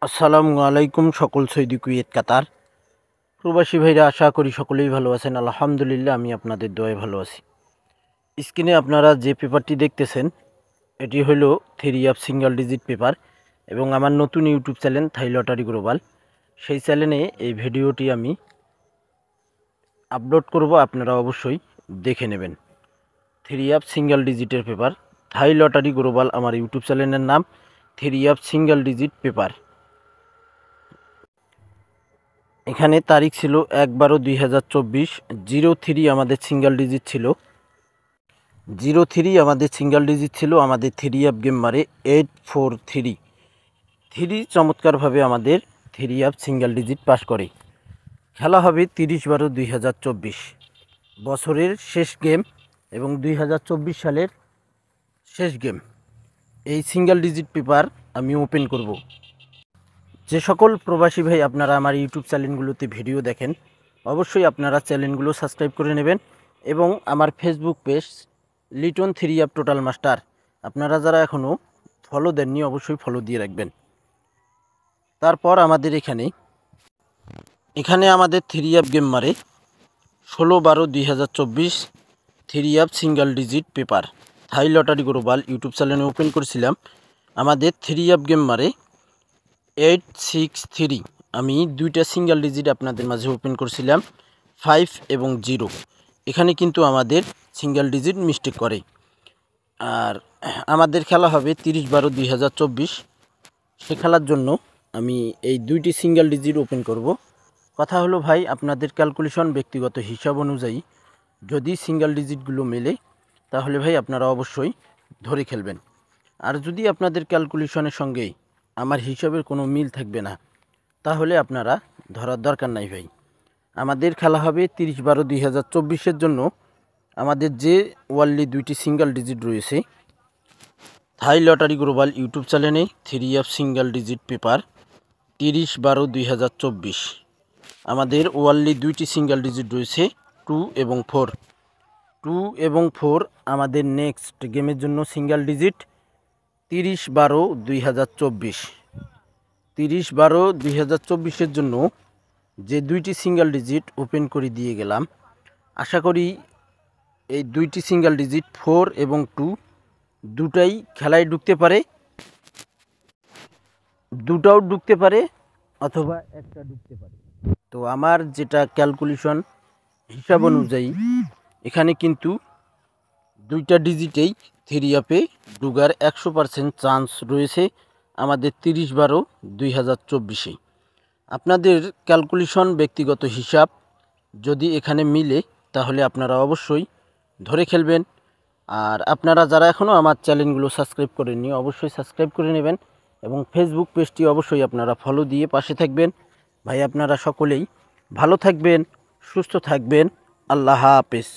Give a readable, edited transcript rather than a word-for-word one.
আসসালামু আলাইকুম সকল সৌদি কুয়েত কাতার প্রবাসী ভাইরা, আশা করি সকলেই ভালো আছেন। আলহামদুলিল্লাহ, আমি আপনাদের দোয়ায় ভালো আছি। স্ক্রিনে আপনারা যে পেপারটি দেখতেছেন এটি হলো 3 সিঙ্গেল ডিজিট পেপার এবং আমার নতুন ইউটিউব চ্যানেল থাই লটারি গ্লোবাল, সেই চ্যানেলে এই ভিডিওটি আমি আপলোড করব, আপনারা অবশ্যই দেখে নেবেন। 3 সিঙ্গেল ডিজিটের পেপার, থাই লটারি গ্লোবাল আমার ইউটিউব চ্যানেলের নাম। 3 সিঙ্গেল ডিজিট পেপার, এখানে তারিখ ছিল 1/12/2024। 03 আমাদের সিঙ্গেল ডিজিট ছিল। 03 আমাদের সিঙ্গেল ডিজিট ছিল। আমাদের 3 গেম মারে 843 চমৎকারভাবে আমাদের 3 সিঙ্গেল ডিজিট পাস করে। খেলা হবে 30/12/2024 বছরের শেষ গেম এবং 2024 সালের শেষ গেম। এই সিঙ্গেল ডিজিট পেপার আমি ওপেন করব। যে সকল প্রবাসী ভাই আপনারা আমার ইউটিউব চ্যানেলগুলোতে ভিডিও দেখেন, অবশ্যই আপনারা চ্যানেলগুলো সাবস্ক্রাইব করে নেবেন এবং আমার Facebook page Liton 3 total master আপনারা যারা এখনও ফলো দেননি অবশ্যই ফলো দিয়ে রাখবেন। তারপর আমাদের এখানে আমাদের 3 গেম মারে 16/12/2024 3 সিঙ্গেল ডিজিট পেপার থাই লটারি গ্লোবাল ইউটিউব চ্যানেলে ওপেন করেছিলাম। আমাদের 3 গেম মারে 863। আমি 2টা সিঙ্গেল ডিজিট আপনাদের মাঝে ওপেন করছিলাম, 5 এবং 0। এখানে কিন্তু আমাদের সিঙ্গেল ডিজিট মিস্টেক করে। আর আমাদের খেলা হবে 30/12/2024। সে খেলার জন্য আমি এই 2টি সিঙ্গেল ডিজিট ওপেন করব। কথা হলো ভাই, আপনাদের ক্যালকুলেশন ব্যক্তিগত হিসাব অনুযায়ী যদি সিঙ্গেল ডিজিটগুলো মেলে তাহলে ভাই আপনারা অবশ্যই ধরে খেলবেন। আর যদি আপনাদের ক্যালকুলেশনের সঙ্গে আমার হিসাবের কোনো মিল থাকবে না তাহলে আপনারা ধরার দরকার নাই ভাই। আমাদের খেলা হবে 30/12/2024 জন্য। আমাদের যে ওয়ানলি 2টি সিঙ্গেল ডিজিট রয়েছে থাই লটারি গ্লোবাল ইউটিউব চ্যানেলে 3 সিঙ্গেল ডিজিট পেপার 30/12/2024 আমাদের ওয়ানলি 2টি সিঙ্গেল ডিজিট রয়েছে 2 এবং 4। 2 এবং 4 আমাদের নেক্সট গেমের জন্য সিঙ্গেল ডিজিট 30/12/2024। 30/12/2024 জন্য যে 2টি সিঙ্গেল ডিজিট ওপেন করে দিয়ে গেলাম, আশা করি এই 2টি সিঙ্গেল ডিজিট 4 এবং 2 দুটাই খেলায় ঢুকতে পারে, দুটাও ঢুকতে পারে অথবা একটা ঢুকতে পারে। তো আমার যেটা ক্যালকুলেশন হিসাব অনুযায়ী এখানে কিন্তু 2টা ডিজিটেই 3 ঢুকার 100% চান্স রয়েছে আমাদের 30/12/2024। আপনাদের ক্যালকুলেশন ব্যক্তিগত হিসাব যদি এখানে মিলে তাহলে আপনারা অবশ্যই ধরে খেলবেন। আর আপনারা যারা এখনও আমার চ্যানেলগুলো সাবস্ক্রাইব করেননি অবশ্যই সাবস্ক্রাইব করে নেবেন এবং ফেসবুক পেজটি অবশ্যই আপনারা ফলো দিয়ে পাশে থাকবেন। ভাই আপনারা সকলেই ভালো থাকবেন, সুস্থ থাকবেন। আল্লাহ হাফেজ।